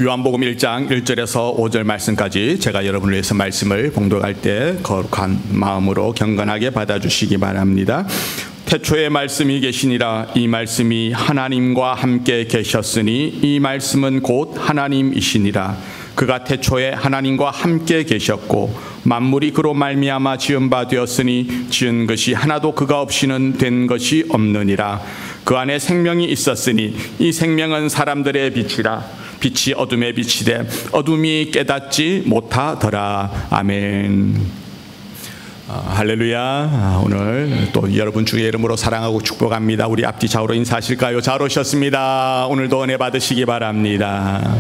요한복음 1장 1절에서 5절 말씀까지 제가 여러분을 위해서 말씀을 봉독할 때 거룩한 마음으로 경건하게 받아주시기 바랍니다. 태초에 말씀이 계시니라. 이 말씀이 하나님과 함께 계셨으니 이 말씀은 곧 하나님이시니라. 그가 태초에 하나님과 함께 계셨고 만물이 그로 말미암아 지은 바 되었으니 지은 것이 하나도 그가 없이는 된 것이 없느니라. 그 안에 생명이 있었으니 이 생명은 사람들의 빛이라. 빛이 어둠에 비치되 어둠이 깨닫지 못하더라. 아멘. 할렐루야. 오늘 또 여러분 주의 이름으로 사랑하고 축복합니다. 우리 앞뒤 좌우로 인사하실까요? 잘 오셨습니다. 오늘도 은혜 받으시기 바랍니다.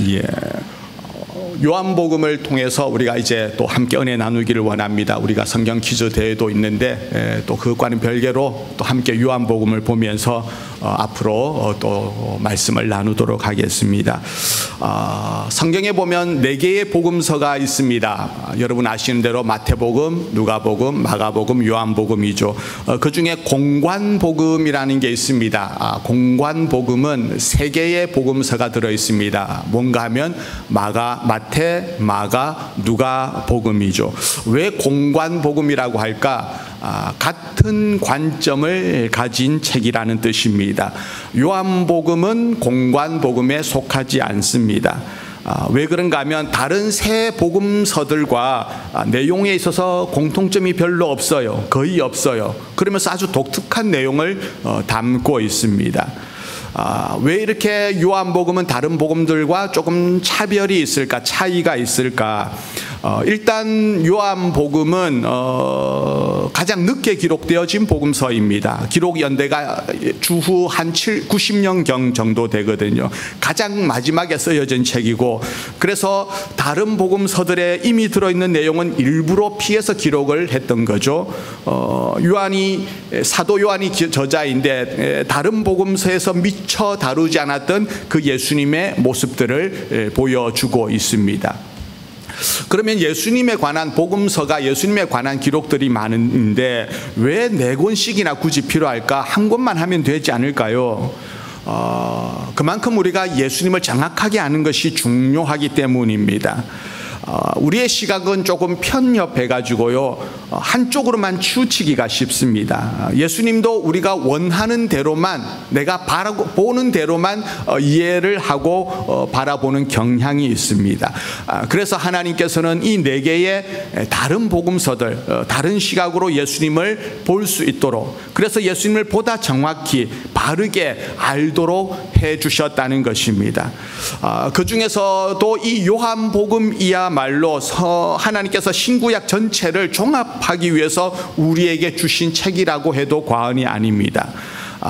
예. 요한복음을 통해서 우리가 이제 또 함께 은혜 나누기를 원합니다. 우리가 성경 퀴즈 대회도 있는데 또 그것과는 별개로 또 함께 요한복음을 보면서 앞으로 또 말씀을 나누도록 하겠습니다. 성경에 보면 4개의 복음서가 있습니다. 여러분 아시는 대로 마태복음, 누가복음, 마가복음, 요한복음이죠. 그 중에 공관복음이라는 게 있습니다. 공관복음은 3개의 복음서가 들어있습니다. 뭔가 하면 마태, 마가, 누가복음이죠. 왜 공관복음이라고 할까? 같은 관점을 가진 책이라는 뜻입니다. 요한복음은 공관복음에 속하지 않습니다. 왜 그런가 하면 다른 세 복음서들과 내용에 있어서 공통점이 별로 없어요. 거의 없어요. 그러면서 아주 독특한 내용을 담고 있습니다. 왜 이렇게 요한복음은 다른 복음들과 조금 차별이 있을까, 차이가 있을까? 일단 요한복음은 가장 늦게 기록되어진 복음서입니다. 기록 연대가 주후 한 90년경 정도 되거든요. 가장 마지막에 쓰여진 책이고, 그래서 다른 복음서들에 이미 들어있는 내용은 일부러 피해서 기록을 했던 거죠. 사도 요한이 저자인데 다른 복음서에서 미처 다루지 않았던 그 예수님의 모습들을 보여주고 있습니다. 그러면 예수님에 관한 복음서가, 예수님에 관한 기록들이 많은데 왜 4권씩이나 굳이 필요할까? 한 권만 하면 되지 않을까요? 그만큼 우리가 예수님을 정확하게 아는 것이 중요하기 때문입니다. 우리의 시각은 조금 편협해가지고요, 한쪽으로만 치우치기가 쉽습니다. 예수님도 우리가 원하는 대로만, 내가 보는 대로만 이해를 하고 바라보는 경향이 있습니다. 그래서 하나님께서는 이 4개의 다른 복음서들, 다른 시각으로 예수님을 볼 수 있도록, 그래서 예수님을 보다 정확히 바르게 알도록 해주셨다는 것입니다. 그 중에서도 이 요한복음이야말로 하나님께서 신구약 전체를 종합하기 위해서 우리에게 주신 책이라고 해도 과언이 아닙니다.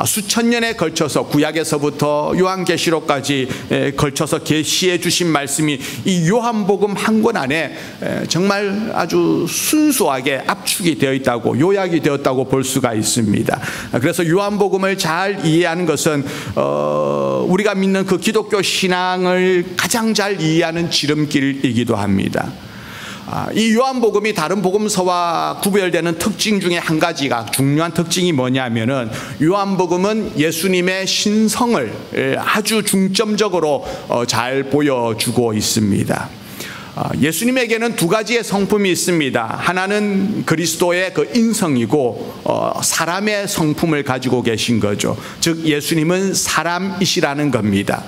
수천 년에 걸쳐서 구약에서부터 요한계시록까지 걸쳐서 계시해 주신 말씀이 이 요한복음 한 권 안에 정말 아주 순수하게 압축이 되어 있다고, 요약이 되었다고 볼 수가 있습니다. 그래서 요한복음을 잘 이해하는 것은 우리가 믿는 그 기독교 신앙을 가장 잘 이해하는 지름길이기도 합니다. 이 요한복음이 다른 복음서와 구별되는 특징 중에 한 가지가, 중요한 특징이 뭐냐면은 요한복음은 예수님의 신성을 아주 중점적으로 잘 보여주고 있습니다. 예수님에게는 2가지의 성품이 있습니다. 하나는 그리스도의 그 인성이고 사람의 성품을 가지고 계신 거죠. 즉 예수님은 사람이시라는 겁니다.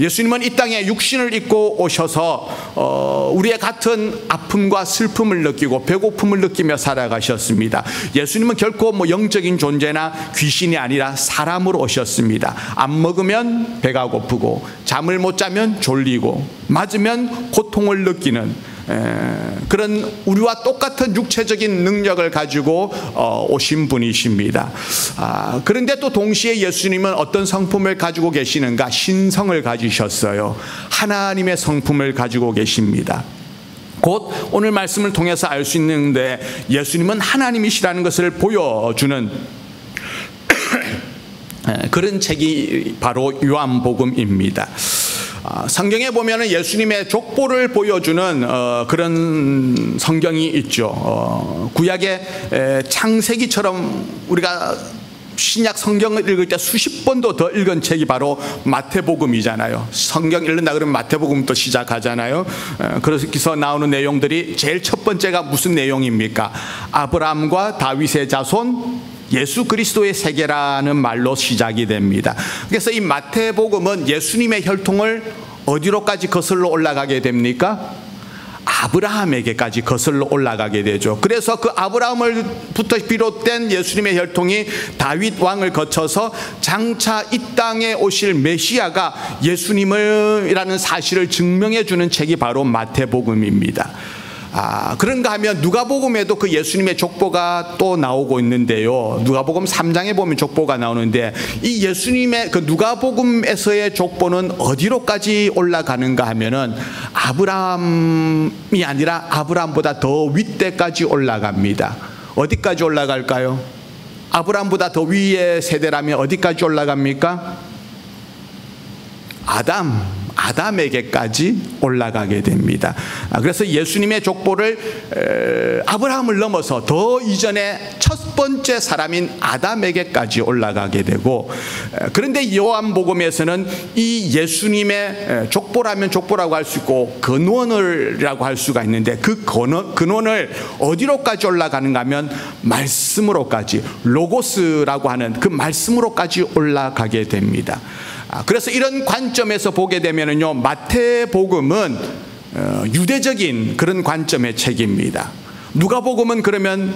예수님은 이 땅에 육신을 입고 오셔서 우리의 같은 아픔과 슬픔을 느끼고 배고픔을 느끼며 살아가셨습니다. 예수님은 결코 영적인 존재나 귀신이 아니라 사람으로 오셨습니다. 안 먹으면 배가 고프고, 잠을 못 자면 졸리고, 맞으면 고통을 느끼는 그런 우리와 똑같은 육체적인 능력을 가지고 오신 분이십니다. 그런데 또 동시에 예수님은 어떤 성품을 가지고 계시는가? 신성을 가지셨어요. 하나님의 성품을 가지고 계십니다. 곧 오늘 말씀을 통해서 알 수 있는데 예수님은 하나님이시라는 것을 보여주는 그런 책이 바로 요한복음입니다. 성경에 보면은 예수님의 족보를 보여주는 그런 성경이 있죠. 구약의 창세기처럼 우리가 신약 성경을 읽을 때 수십 번도 더 읽은 책이 바로 마태복음이잖아요. 성경 읽는다 그러면 마태복음부터 시작하잖아요. 그래서 나오는 내용들이 제일 첫 번째가 무슨 내용입니까? 아브라함과 다윗의 자손 예수 그리스도의 세계라는 말로 시작이 됩니다. 그래서 이 마태복음은 예수님의 혈통을 어디로까지 거슬러 올라가게 됩니까? 아브라함에게까지 거슬러 올라가게 되죠. 그래서 그 아브라함을부터 비롯된 예수님의 혈통이 다윗 왕을 거쳐서 장차 이 땅에 오실 메시아가 예수님이라는 사실을 증명해 주는 책이 바로 마태복음입니다. 그런가 하면 누가복음에도 그 예수님의 족보가 또 나오고 있는데요. 누가복음 3장에 보면 족보가 나오는데 이 예수님의 그 누가복음에서의 족보는 어디로까지 올라가는가 하면은 아브라함이 아니라 아브라함보다 더 윗대까지 올라갑니다. 어디까지 올라갈까요? 아브라함보다 더 위의 세대라면 어디까지 올라갑니까? 아담에게까지 올라가게 됩니다. 그래서 예수님의 족보를 아브라함을 넘어서 더 이전에 첫 번째 사람인 아담에게까지 올라가게 되고, 그런데 요한복음에서는 이 예수님의 족보라면 족보라고 할 수 있고 근원이라고 할 수가 있는데 그 근원을 어디로까지 올라가는가 하면 말씀으로까지, 로고스라고 하는 그 말씀으로까지 올라가게 됩니다. 그래서 이런 관점에서 보게 되면은요, 마태복음은 유대적인 그런 관점의 책입니다. 누가복음은 그러면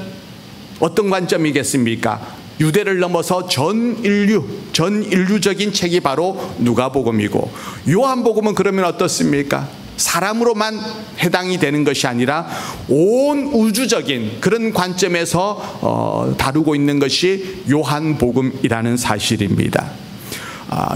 어떤 관점이겠습니까? 유대를 넘어서 전 인류적인 책이 바로 누가복음이고, 요한복음은 그러면 어떻습니까? 사람으로만 해당이 되는 것이 아니라 온 우주적인 그런 관점에서 다루고 있는 것이 요한복음이라는 사실입니다.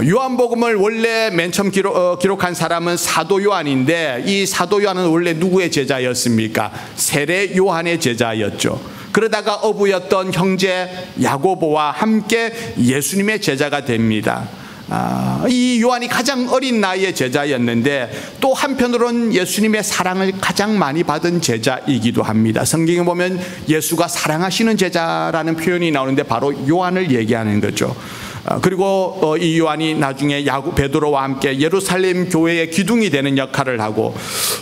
요한복음을 원래 맨 처음 기록한 사람은 사도 요한인데, 이 사도 요한은 원래 누구의 제자였습니까? 세례 요한의 제자였죠. 그러다가 어부였던 형제 야고보와 함께 예수님의 제자가 됩니다. 이 요한이 가장 어린 나이의 제자였는데 또 한편으로는 예수님의 사랑을 가장 많이 받은 제자이기도 합니다. 성경에 보면 예수가 사랑하시는 제자라는 표현이 나오는데 바로 요한을 얘기하는 거죠. 그리고 이 요한이 나중에 베드로와 함께 예루살렘 교회의 기둥이 되는 역할을 하고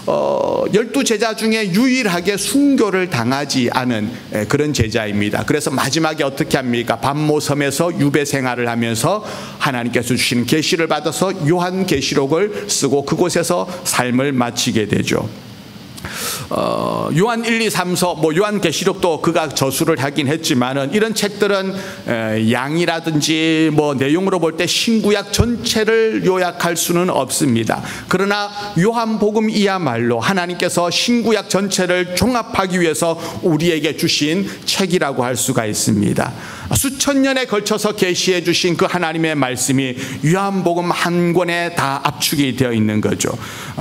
12제자 중에 유일하게 순교를 당하지 않은 그런 제자입니다. 그래서 마지막에 어떻게 합니까? 밤모섬에서 유배 생활을 하면서 하나님께서 주신 계시를 받아서 요한계시록을 쓰고 그곳에서 삶을 마치게 되죠. 요한 1, 2, 3서 요한계시록도 그가 저술을 하긴 했지만은 이런 책들은 양이라든지 내용으로 볼 때 신구약 전체를 요약할 수는 없습니다. 그러나 요한복음이야말로 하나님께서 신구약 전체를 종합하기 위해서 우리에게 주신 책이라고 할 수가 있습니다. 수천 년에 걸쳐서 계시해 주신 그 하나님의 말씀이 요한복음 한 권에 다 압축이 되어 있는 거죠.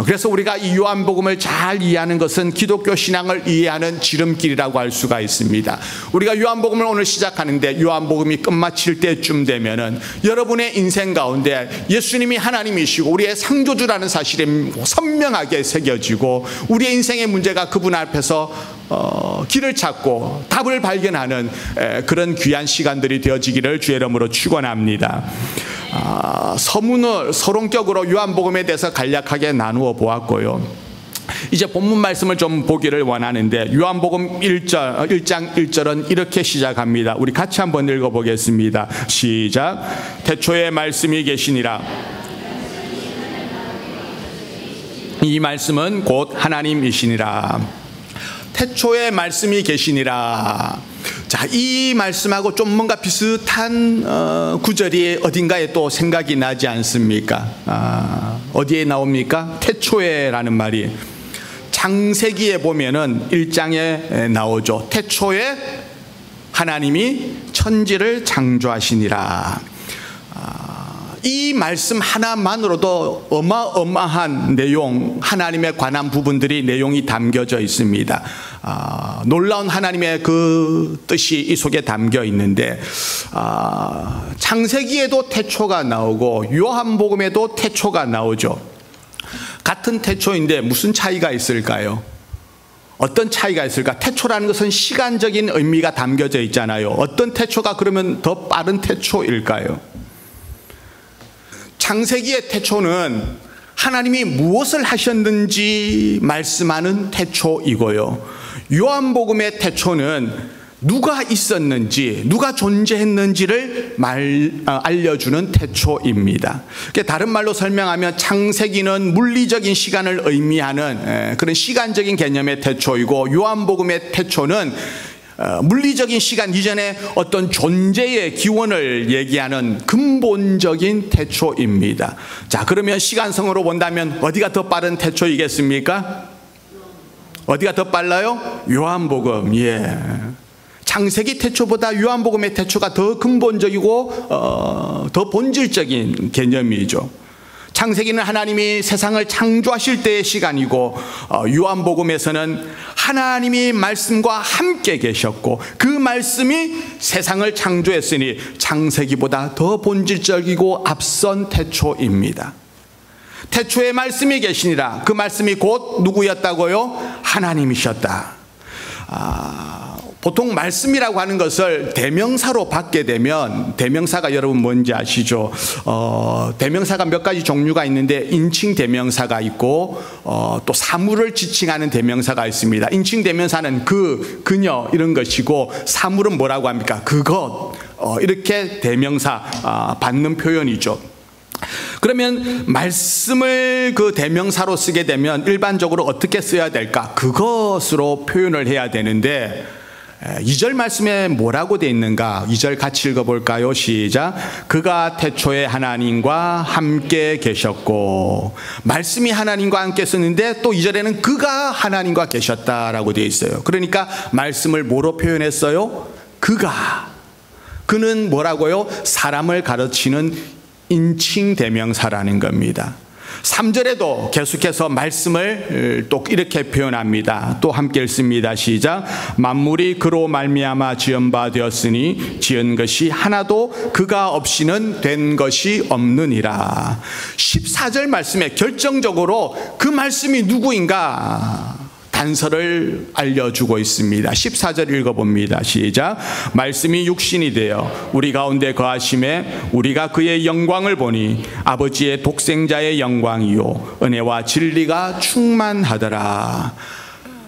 그래서 우리가 이 요한복음을 잘 이해하는 것은 기독교 신앙을 이해하는 지름길이라고 할 수가 있습니다. 우리가 요한복음을 오늘 시작하는데 요한복음이 끝마칠 때쯤 되면은 여러분의 인생 가운데 예수님이 하나님이시고 우리의 창조주라는 사실이 선명하게 새겨지고 우리의 인생의 문제가 그분 앞에서 길을 찾고 답을 발견하는 그런 귀한 시간들이 되어지기를 주의 이름으로 축원합니다. 서문을 서론격으로 요한복음에 대해서 간략하게 나누어 보았고요. 이제 본문 말씀을 좀 보기를 원하는데 요한복음 1장 1절은 이렇게 시작합니다. 우리 같이 한번 읽어보겠습니다. 시작. 태초에 말씀이 계시니라. 이 말씀은 곧 하나님이시니라. 태초에 말씀이 계시니라. 자, 이 말씀하고 좀 뭔가 비슷한 구절이 어딘가에 또 생각이 나지 않습니까? 어디에 나옵니까? 태초에라는 말이 창세기에 보면은 1장에 나오죠. 태초에 하나님이 천지를 창조하시니라. 이 말씀 하나만으로도 어마어마한 내용, 하나님에 관한 부분들이 내용이 담겨져 있습니다. 놀라운 하나님의 그 뜻이 이 속에 담겨 있는데 창세기에도 태초가 나오고 요한복음에도 태초가 나오죠. 같은 태초인데 무슨 차이가 있을까요? 어떤 차이가 있을까? 태초라는 것은 시간적인 의미가 담겨져 있잖아요. 어떤 태초가 그러면 더 빠른 태초일까요? 창세기의 태초는 하나님이 무엇을 하셨는지 말씀하는 태초이고요. 요한복음의 태초는 누가 있었는지, 누가 존재했는지를 알려주는 태초입니다. 다른 말로 설명하면 창세기는 물리적인 시간을 의미하는 그런 시간적인 개념의 태초이고, 요한복음의 태초는 물리적인 시간 이전에 어떤 존재의 기원을 얘기하는 근본적인 태초입니다. 자, 그러면 시간성으로 본다면 어디가 더 빠른 태초이겠습니까? 어디가 더 빨라요? 요한복음. 예. 창세기 태초보다 요한복음의 태초가 더 근본적이고 더 본질적인 개념이죠. 창세기는 하나님이 세상을 창조하실 때의 시간이고, 요한복음에서는 하나님이 말씀과 함께 계셨고 그 말씀이 세상을 창조했으니 창세기보다 더 본질적이고 앞선 태초입니다. 태초에 말씀이 계시니라. 그 말씀이 곧 누구였다고요? 하나님이셨다. 보통 말씀이라고 하는 것을 대명사로 받게 되면, 대명사가 여러분 뭔지 아시죠? 대명사가 몇 가지 종류가 있는데 인칭 대명사가 있고 또 사물을 지칭하는 대명사가 있습니다. 인칭 대명사는 그, 그녀 이런 것이고, 사물은 뭐라고 합니까? 그것. 이렇게 대명사 받는 표현이죠. 그러면 말씀을 그 대명사로 쓰게 되면 일반적으로 어떻게 써야 될까? 그것으로 표현을 해야 되는데, 2절 말씀에 뭐라고 되어 있는가? 2절 같이 읽어볼까요? 시작. 그가 태초에 하나님과 함께 계셨고, 말씀이 하나님과 함께 썼는데 또 2절에는 그가 하나님과 계셨다라고 되어 있어요. 그러니까 말씀을 뭐로 표현했어요? 그가. 그는 뭐라고요? 사람을 가르치는 인칭 대명사라는 겁니다. 3절에도 계속해서 말씀을 또 이렇게 표현합니다. 또 함께 읽습니다. 시작. 만물이 그로 말미암아 지은 바 되었으니 지은 것이 하나도 그가 없이는 된 것이 없느니라. 14절 말씀에 결정적으로 그 말씀이 누구인가 단서를 알려주고 있습니다. 14절 읽어봅니다. 시작. 말씀이 육신이 되어 우리 가운데 거하심에 우리가 그의 영광을 보니 아버지의 독생자의 영광이요 은혜와 진리가 충만하더라.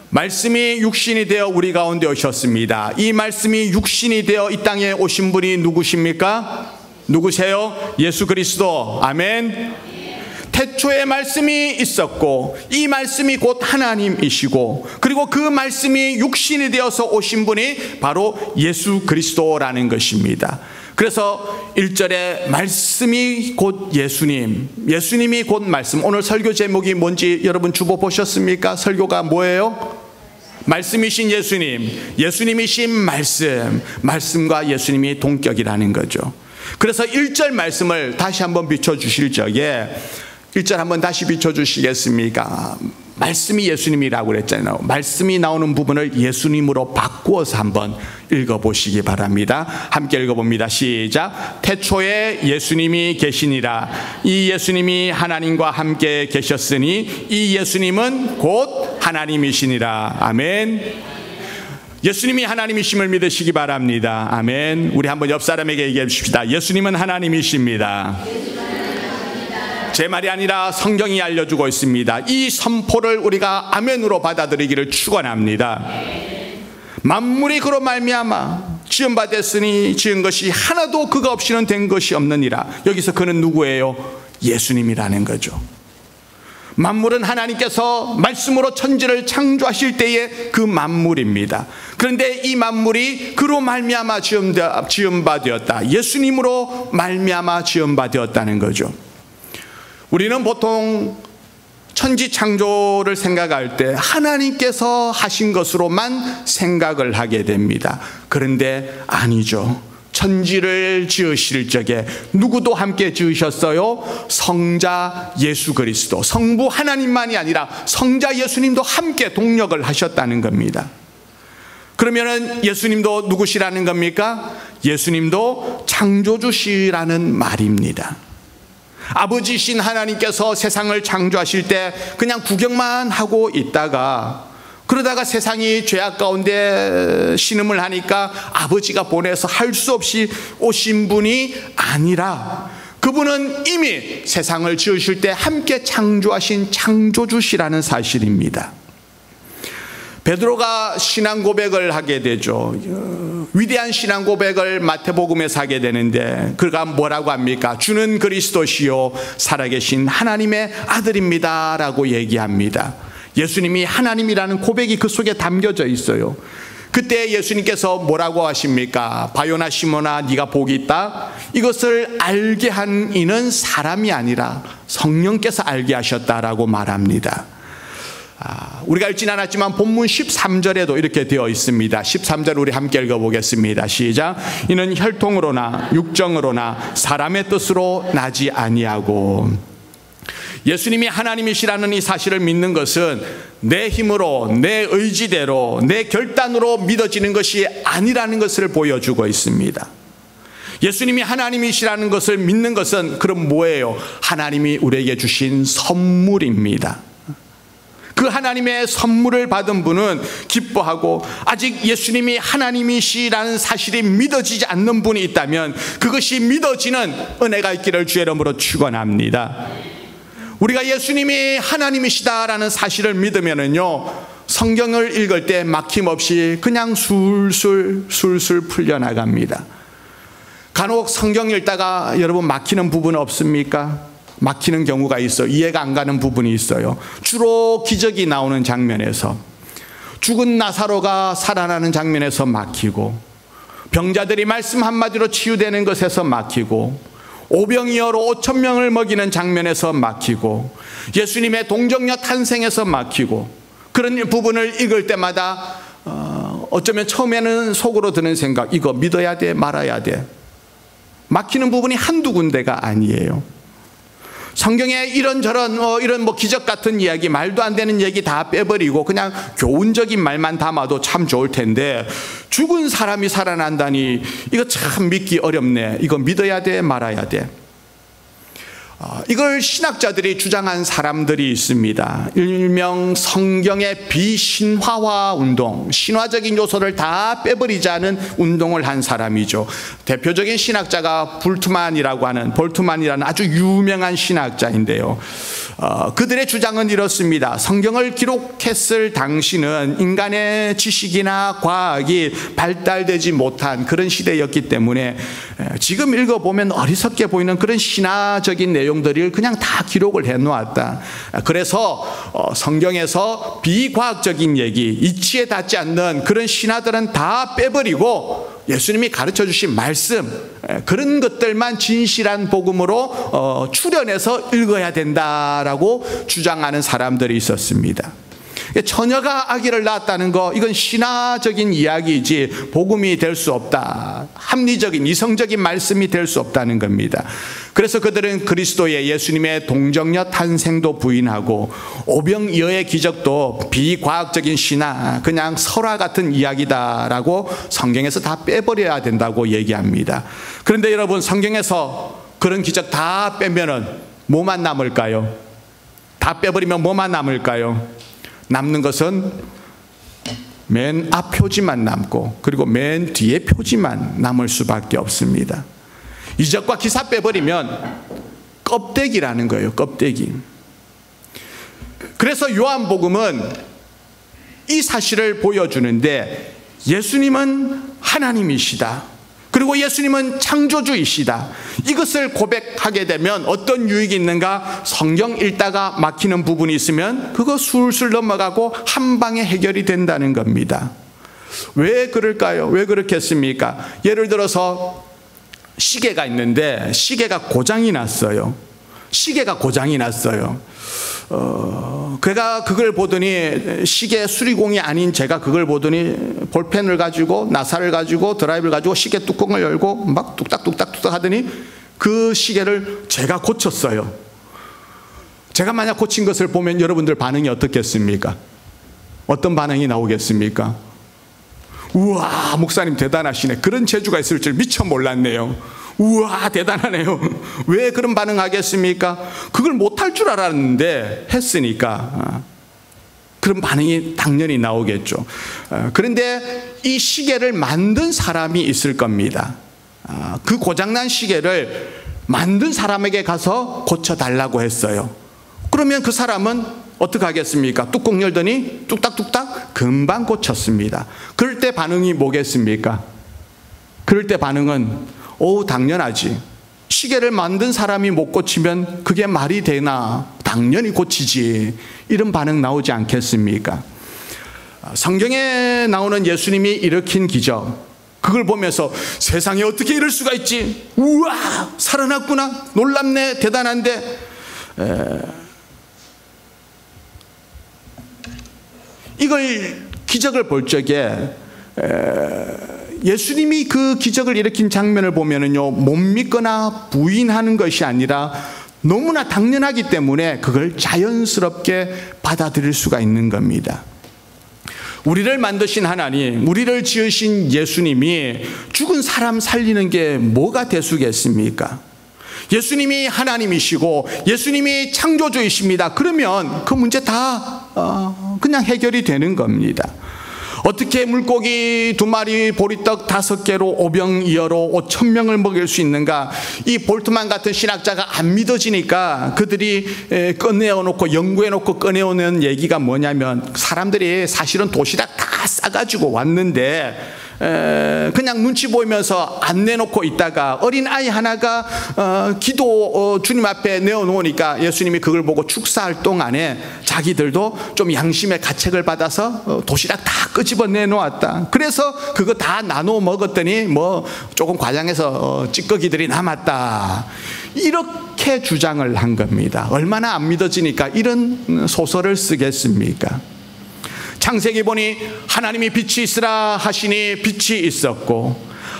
말씀이 육신이 되어 우리 가운데 오셨습니다. 이 말씀이 육신이 되어 이 땅에 오신 분이 누구십니까? 누구세요? 예수 그리스도. 아멘. 태초에 말씀이 있었고 이 말씀이 곧 하나님이시고, 그리고 그 말씀이 육신이 되어서 오신 분이 바로 예수 그리스도라는 것입니다. 그래서 1절에 말씀이 곧 예수님, 예수님이 곧 말씀. 오늘 설교 제목이 뭔지 여러분 주보 보셨습니까? 설교가 뭐예요? 말씀이신 예수님, 예수님이신 말씀, 말씀과 예수님이 동격이라는 거죠. 그래서 1절 말씀을 다시 한번 비춰주실 적에 1절 한번 다시 비춰주시겠습니까? 말씀이 예수님이라고 그랬잖아요. 말씀이 나오는 부분을 예수님으로 바꾸어서 한번 읽어보시기 바랍니다. 함께 읽어봅니다. 시작. 태초에 예수님이 계시니라. 이 예수님이 하나님과 함께 계셨으니 이 예수님은 곧 하나님이시니라. 아멘. 예수님이 하나님이심을 믿으시기 바랍니다. 아멘. 우리 한번 옆 사람에게 얘기해 주십시다. 예수님은 하나님이십니다. 제 말이 아니라 성경이 알려주고 있습니다. 이 선포를 우리가 아멘으로 받아들이기를 축원합니다. 만물이 그로 말미암아 지은 바 됐으니 지은 것이 하나도 그가 없이는 된 것이 없느니라. 여기서 그는 누구예요? 예수님이라는 거죠. 만물은 하나님께서 말씀으로 천지를 창조하실 때의 그 만물입니다. 그런데 이 만물이 그로 말미암아 지은 바 되었다. 예수님으로 말미암아 지은 바 되었다는 거죠. 우리는 보통 천지 창조를 생각할 때 하나님께서 하신 것으로만 생각을 하게 됩니다. 그런데 아니죠. 천지를 지으실 적에 누구도 함께 지으셨어요? 성자 예수 그리스도, 성부 하나님만이 아니라 성자 예수님도 함께 동력을 하셨다는 겁니다. 그러면은 예수님도 누구시라는 겁니까? 예수님도 창조주시라는 말입니다. 아버지신 하나님께서 세상을 창조하실 때 그냥 구경만 하고 있다가, 그러다가 세상이 죄악 가운데 신음을 하니까 아버지가 보내서 할 수 없이 오신 분이 아니라 그분은 이미 세상을 지으실 때 함께 창조하신 창조주시라는 사실입니다. 베드로가 신앙 고백을 하게 되죠. 위대한 신앙 고백을 마태복음에서 하게 되는데 그가 뭐라고 합니까? 주는 그리스도시요 살아계신 하나님의 아들입니다 라고 얘기합니다. 예수님이 하나님이라는 고백이 그 속에 담겨져 있어요. 그때 예수님께서 뭐라고 하십니까? 바요나 시몬아 네가 복이 있다. 이것을 알게 한 이는 사람이 아니라 성령께서 알게 하셨다라고 말합니다. 우리가 읽진 않았지만 본문 13절에도 이렇게 되어 있습니다. 13절 우리 함께 읽어보겠습니다. 시작. 이는 혈통으로나 육정으로나 사람의 뜻으로 나지 아니하고. 예수님이 하나님이시라는 이 사실을 믿는 것은 내 힘으로, 내 의지대로, 내 결단으로 믿어지는 것이 아니라는 것을 보여주고 있습니다. 예수님이 하나님이시라는 것을 믿는 것은 그럼 뭐예요? 하나님이 우리에게 주신 선물입니다. 그 하나님의 선물을 받은 분은 기뻐하고, 아직 예수님이 하나님이시라는 사실이 믿어지지 않는 분이 있다면 그것이 믿어지는 은혜가 있기를 주의 이름으로 축원합니다. 우리가 예수님이 하나님이시다라는 사실을 믿으면은요, 성경을 읽을 때 막힘없이 그냥 술술 풀려나갑니다. 간혹 성경 읽다가 여러분 막히는 부분 없습니까? 막히는 경우가 있어요. 이해가 안 가는 부분이 있어요. 주로 기적이 나오는 장면에서, 죽은 나사로가 살아나는 장면에서 막히고, 병자들이 말씀 한마디로 치유되는 것에서 막히고, 오병이어로 5,000명을 먹이는 장면에서 막히고, 예수님의 동정녀 탄생에서 막히고, 그런 부분을 읽을 때마다 어쩌면 처음에는 속으로 드는 생각, 이거 믿어야 돼 말아야 돼. 막히는 부분이 한두 군데가 아니에요. 성경에 이런저런 이런 기적 같은 이야기, 말도 안 되는 얘기 다 빼버리고 그냥 교훈적인 말만 담아도 참 좋을 텐데, 죽은 사람이 살아난다니 이거 참 믿기 어렵네. 이거 믿어야 돼 말아야 돼. 이걸 신학자들이 주장한 사람들이 있습니다. 일명 성경의 비신화화 운동, 신화적인 요소를 다 빼버리자는 운동을 한 사람이죠. 대표적인 신학자가 볼트만이라는 아주 유명한 신학자인데요. 그들의 주장은 이렇습니다. 성경을 기록했을 당시는 인간의 지식이나 과학이 발달되지 못한 그런 시대였기 때문에 지금 읽어보면 어리석게 보이는 그런 신화적인 내용들을 그냥 다 기록을 해놓았다. 그래서 성경에서 비과학적인 얘기, 이치에 닿지 않는 그런 신화들은 다 빼버리고 예수님이 가르쳐 주신 말씀, 그런 것들만 진실한 복음으로 추려내서 읽어야 된다라고 주장하는 사람들이 있었습니다. 처녀가 아기를 낳았다는 거, 이건 신화적인 이야기이지 복음이 될 수 없다. 합리적인 이성적인 말씀이 될 수 없다는 겁니다. 그래서 그들은 그리스도의 예수님의 동정녀 탄생도 부인하고, 오병이어의 기적도 비과학적인 신화, 그냥 설화 같은 이야기다라고 성경에서 다 빼버려야 된다고 얘기합니다. 그런데 여러분, 성경에서 그런 기적 다 빼면은 뭐만 남을까요? 다 빼버리면 뭐만 남을까요? 남는 것은 맨 앞 표지만 남고, 그리고 맨 뒤에 표지만 남을 수밖에 없습니다. 이적과 기사 빼버리면 껍데기라는 거예요. 껍데기. 그래서 요한복음은 이 사실을 보여주는데, 예수님은 하나님이시다, 그리고 예수님은 창조주이시다, 이것을 고백하게 되면 어떤 유익이 있는가? 성경 읽다가 막히는 부분이 있으면 그거 술술 넘어가고 한 방에 해결이 된다는 겁니다. 왜 그럴까요? 왜 그렇겠습니까? 예를 들어서 시계가 있는데 시계가 고장이 났어요. 그가 그걸 보더니, 시계 수리공이 아닌 제가 그걸 보더니 볼펜을 가지고, 나사를 가지고, 드라이브를 가지고 시계 뚜껑을 열고 막 뚝딱뚝딱 하더니 그 시계를 제가 고쳤어요. 제가 만약 고친 것을 보면 여러분들 반응이 어떻겠습니까? 어떤 반응이 나오겠습니까? 우와, 목사님 대단하시네. 그런 재주가 있을 줄 미처 몰랐네요. 우와, 대단하네요. 왜 그런 반응하겠습니까? 그걸 못할 줄 알았는데 했으니까. 그런 반응이 당연히 나오겠죠. 그런데 이 시계를 만든 사람이 있을 겁니다. 그 고장난 시계를 만든 사람에게 가서 고쳐달라고 했어요. 그러면 그 사람은 어떻게 하겠습니까? 뚜껑 열더니 뚝딱뚝딱 금방 고쳤습니다. 그럴 때 반응이 뭐겠습니까? 그럴 때 반응은 당연하지. 시계를 만든 사람이 못 고치면 그게 말이 되나? 당연히 고치지. 이런 반응 나오지 않겠습니까? 성경에 나오는 예수님이 일으킨 기적, 그걸 보면서 세상에 어떻게 이럴 수가 있지? 우와, 살아났구나. 놀랍네. 대단한데. 이걸 기적을 볼 적에 예수님이 그 기적을 일으킨 장면을 보면은요, 못 믿거나 부인하는 것이 아니라 너무나 당연하기 때문에 그걸 자연스럽게 받아들일 수가 있는 겁니다. 우리를 만드신 하나님, 우리를 지으신 예수님이 죽은 사람 살리는 게 뭐가 대수겠습니까? 예수님이 하나님이시고 예수님이 창조주이십니다. 그러면 그 문제 다 그냥 해결이 되는 겁니다. 어떻게 물고기 2마리, 보리떡 5개로 오병이어로 5,000명을 먹일 수 있는가? 이 볼트만 같은 신학자가 안 믿어지니까 그들이 꺼내어놓고 연구해놓고 꺼내오는 얘기가 뭐냐면, 사람들이 사실은 도시락 다 싸가지고 왔는데 그냥 눈치 보이면서 안 내놓고 있다가 어린 아이 하나가 기도 주님 앞에 내어놓으니까 예수님이 그걸 보고 축사할 동안에 자기들도 좀 양심의 가책을 받아서 도시락 다 끄집어 내놓았다. 그래서 그거 다 나눠 먹었더니 뭐 조금 과장해서 찌꺼기들이 남았다. 이렇게 주장을 한 겁니다. 얼마나 안 믿어지니까 이런 소설을 쓰겠습니까? 창세기 보니 하나님이 빛이 있으라 하시니 빛이 있었고,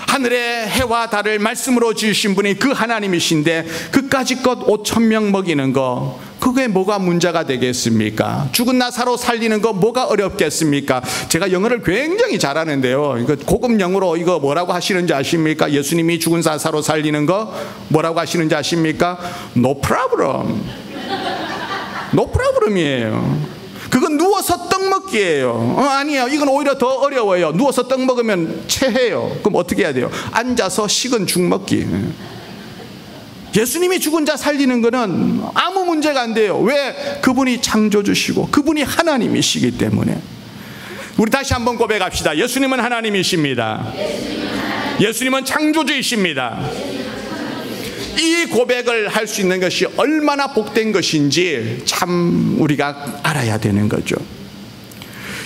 하늘의 해와 달을 말씀으로 지으신 분이 그 하나님이신데 그까짓것 5,000명 먹이는 거, 그게 뭐가 문제가 되겠습니까? 죽은 나사로 살리는 거 뭐가 어렵겠습니까? 제가 영어를 굉장히 잘하는데요, 이거 고급 영어로 이거 뭐라고 하시는지 아십니까? 예수님이 죽은 나사로 살리는 거 뭐라고 하시는지 아십니까? No problem. No problem이에요. 그건 누워서 떡 먹기예요. 아니에요. 이건 오히려 더 어려워요. 누워서 떡 먹으면 체해요. 그럼 어떻게 해야 돼요? 앉아서 식은 죽 먹기. 예수님이 죽은 자 살리는 거는 아무 문제가 안 돼요. 왜? 그분이 창조주시고 그분이 하나님이시기 때문에. 우리 다시 한번 고백합시다. 예수님은 하나님이십니다. 예수님은 창조주이십니다. 이 고백을 할 수 있는 것이 얼마나 복된 것인지 참 우리가 알아야 되는 거죠.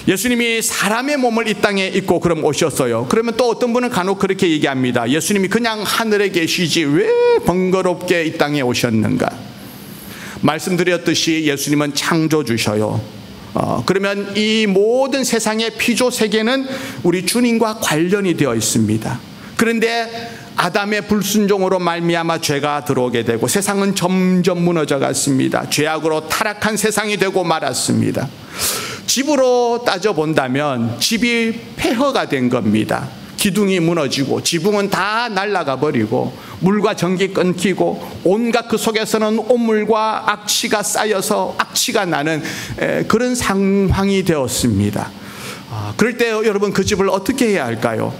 예수님이 사람의 몸을 이 땅에 입고 그럼 오셨어요. 그러면 또 어떤 분은 간혹 그렇게 얘기합니다. 예수님이 그냥 하늘에 계시지 왜 번거롭게 이 땅에 오셨는가? 말씀드렸듯이 예수님은 창조주셔요. 그러면 이 모든 세상의 피조 세계는 우리 주님과 관련이 되어 있습니다. 그런데 아담의 불순종으로 말미암아 죄가 들어오게 되고 세상은 점점 무너져 갔습니다. 죄악으로 타락한 세상이 되고 말았습니다. 집으로 따져본다면 집이 폐허가 된 겁니다. 기둥이 무너지고 지붕은 다 날아가 버리고 물과 전기 끊기고 온갖 그 속에서는 온물과 악취가 쌓여서 악취가 나는 그런 상황이 되었습니다. 그럴 때 여러분, 그 집을 어떻게 해야 할까요?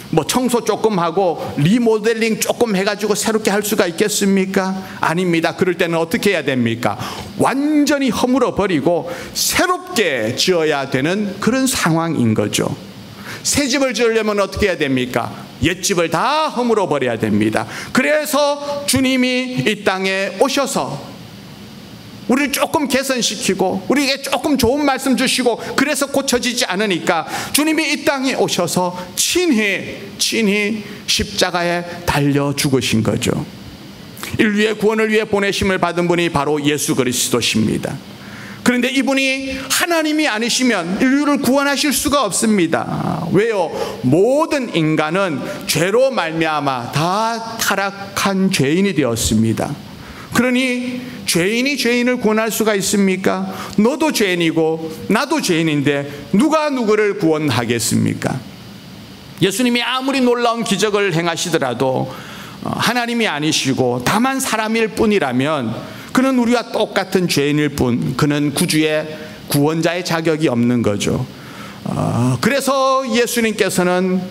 뭐 청소 조금 하고 리모델링 조금 해가지고 새롭게 할 수가 있겠습니까? 아닙니다. 그럴 때는 어떻게 해야 됩니까? 완전히 허물어 버리고 새롭게 지어야 되는 그런 상황인 거죠. 새 집을 지으려면 어떻게 해야 됩니까? 옛 집을 다 허물어 버려야 됩니다. 그래서 주님이 이 땅에 오셔서 우리를 조금 개선시키고 우리에게 조금 좋은 말씀 주시고, 그래서 고쳐지지 않으니까 주님이 이 땅에 오셔서 친히 십자가에 달려 죽으신 거죠. 인류의 구원을 위해 보내심을 받은 분이 바로 예수 그리스도십니다. 그런데 이분이 하나님이 아니시면 인류를 구원하실 수가 없습니다. 왜요? 모든 인간은 죄로 말미암아 다 타락한 죄인이 되었습니다. 그러니 죄인이 죄인을 구원할 수가 있습니까? 너도 죄인이고 나도 죄인인데 누가 누구를 구원하겠습니까? 예수님이 아무리 놀라운 기적을 행하시더라도 하나님이 아니시고 다만 사람일 뿐이라면 그는 우리와 똑같은 죄인일 뿐, 그는 구주의 구원자의 자격이 없는 거죠. 그래서 예수님께서는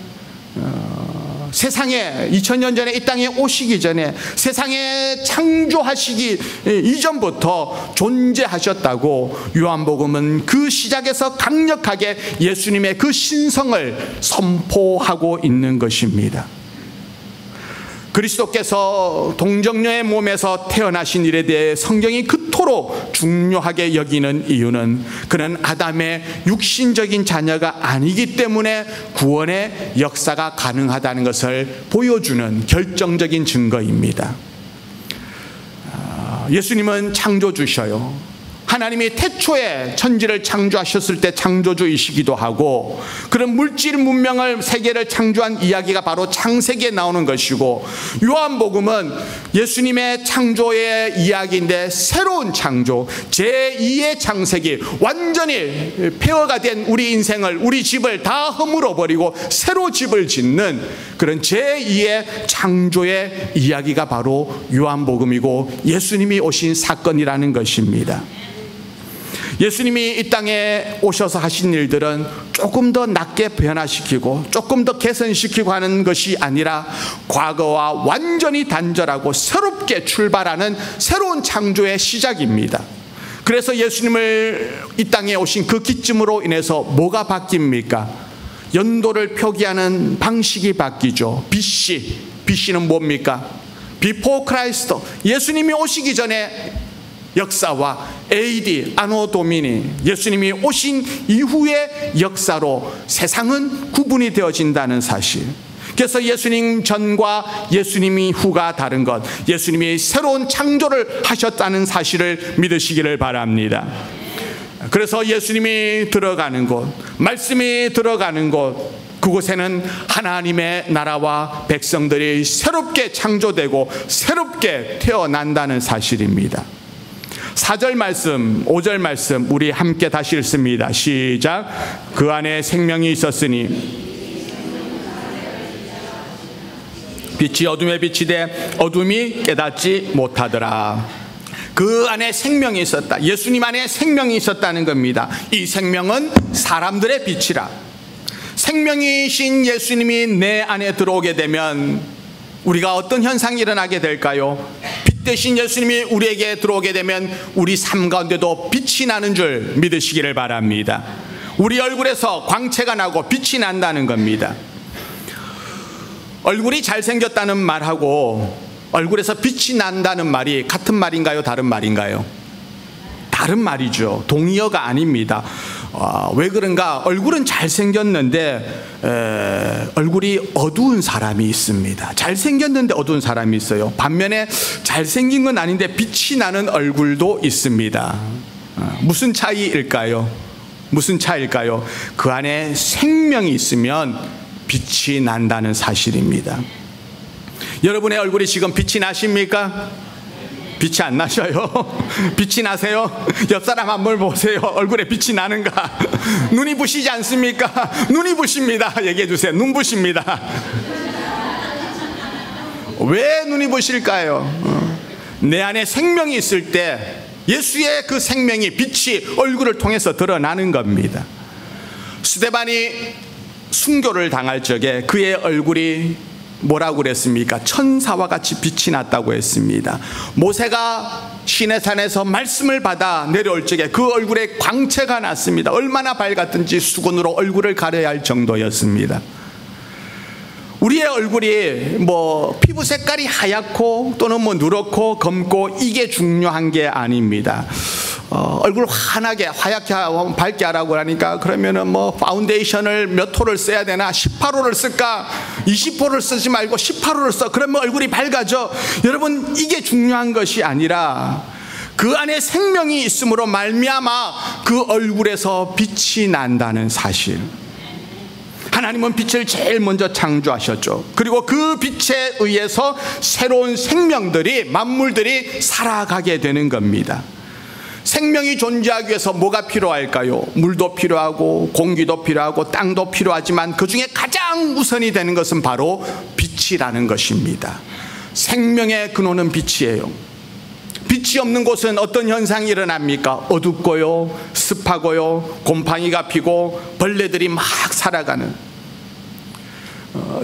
세상에 2000년 전에 이 땅에 오시기 전에 세상에 창조하시기 이전부터 존재하셨다고 요한복음은 그 시작에서 강력하게 예수님의 그 신성을 선포하고 있는 것입니다. 그리스도께서 동정녀의 몸에서 태어나신 일에 대해 성경이 그토록 중요하게 여기는 이유는 그는 아담의 육신적인 자녀가 아니기 때문에 구원의 역사가 가능하다는 것을 보여주는 결정적인 증거입니다. 예수님은 창조주셔요. 하나님이 태초에 천지를 창조하셨을 때 창조주이시기도 하고, 그런 물질 문명을 세계를 창조한 이야기가 바로 창세기에 나오는 것이고, 요한복음은 예수님의 창조의 이야기인데 새로운 창조, 제2의 창세기, 완전히 폐허가 된 우리 인생을, 우리 집을 다 허물어버리고 새로 집을 짓는 그런 제2의 창조의 이야기가 바로 요한복음이고 예수님이 오신 사건이라는 것입니다. 예수님이 이 땅에 오셔서 하신 일들은 조금 더 낫게 변화시키고 조금 더 개선시키고 하는 것이 아니라 과거와 완전히 단절하고 새롭게 출발하는 새로운 창조의 시작입니다. 그래서 예수님을 이 땅에 오신 그 기점으로 인해서 뭐가 바뀝니까? 연도를 표기하는 방식이 바뀌죠. BC는 뭡니까? Before Christ, 예수님이 오시기 전에 역사와 AD, 아노 도미니, 예수님이 오신 이후의 역사로 세상은 구분이 되어진다는 사실. 그래서 예수님 전과 예수님이 후가 다른 것, 예수님이 새로운 창조를 하셨다는 사실을 믿으시기를 바랍니다. 그래서 예수님이 들어가는 곳, 말씀이 들어가는 곳, 그곳에는 하나님의 나라와 백성들이 새롭게 창조되고 새롭게 태어난다는 사실입니다. 4절 말씀, 5절 말씀 우리 함께 다시 읽습니다. 시작. 그 안에 생명이 있었으니 빛이 어둠에 비치되 어둠이 깨닫지 못하더라. 그 안에 생명이 있었다. 예수님 안에 생명이 있었다는 겁니다. 이 생명은 사람들의 빛이라. 생명이신 예수님이 내 안에 들어오게 되면 우리가 어떤 현상이 일어나게 될까요? 빛 대신 예수님이 우리에게 들어오게 되면 우리 삶 가운데도 빛이 나는 줄 믿으시기를 바랍니다. 우리 얼굴에서 광채가 나고 빛이 난다는 겁니다. 얼굴이 잘생겼다는 말하고 얼굴에서 빛이 난다는 말이 같은 말인가요? 다른 말인가요? 다른 말이죠. 동의어가 아닙니다. 왜 그런가? 얼굴은 잘생겼는데 얼굴이 어두운 사람이 있습니다. 잘생겼는데 어두운 사람이 있어요. 반면에 잘생긴 건 아닌데 빛이 나는 얼굴도 있습니다. 무슨 차이일까요? 무슨 차이일까요? 그 안에 생명이 있으면 빛이 난다는 사실입니다. 여러분의 얼굴이 지금 빛이 나십니까? 빛이 안 나셔요? 빛이 나세요? 옆 사람 한번 보세요. 얼굴에 빛이 나는가? 눈이 부시지 않습니까? 눈이 부십니다. 얘기해 주세요. 눈 부십니다. 왜 눈이 부실까요? 내 안에 생명이 있을 때 예수의 그 생명이, 빛이 얼굴을 통해서 드러나는 겁니다. 스데반이 순교를 당할 적에 그의 얼굴이 뭐라고 그랬습니까? 천사와 같이 빛이 났다고 했습니다. 모세가 시내산에서 말씀을 받아 내려올 적에 그 얼굴에 광채가 났습니다. 얼마나 밝았든지 수건으로 얼굴을 가려야 할 정도였습니다. 우리의 얼굴이 피부 색깔이 하얗고 또는 누렇고 검고 이게 중요한 게 아닙니다. 얼굴 환하게 하얗게 밝게 하라고 하니까 그러면은 파운데이션을 몇 호를 써야 되나? 18호를 쓸까? 20호를 쓰지 말고 18호를 써. 그러면 얼굴이 밝아져. 여러분, 이게 중요한 것이 아니라 그 안에 생명이 있음으로 말미암아 그 얼굴에서 빛이 난다는 사실. 하나님은 빛을 제일 먼저 창조하셨죠. 그리고 그 빛에 의해서 새로운 생명들이, 만물들이 살아가게 되는 겁니다. 생명이 존재하기 위해서 뭐가 필요할까요? 물도 필요하고 공기도 필요하고 땅도 필요하지만 그 중에 가장 우선이 되는 것은 바로 빛이라는 것입니다. 생명의 근원은 빛이에요. 빛이 없는 곳은 어떤 현상이 일어납니까? 어둡고요, 습하고요, 곰팡이가 피고 벌레들이 막 살아가는.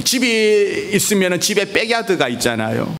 집이 있으면 집에 백야드가 있잖아요.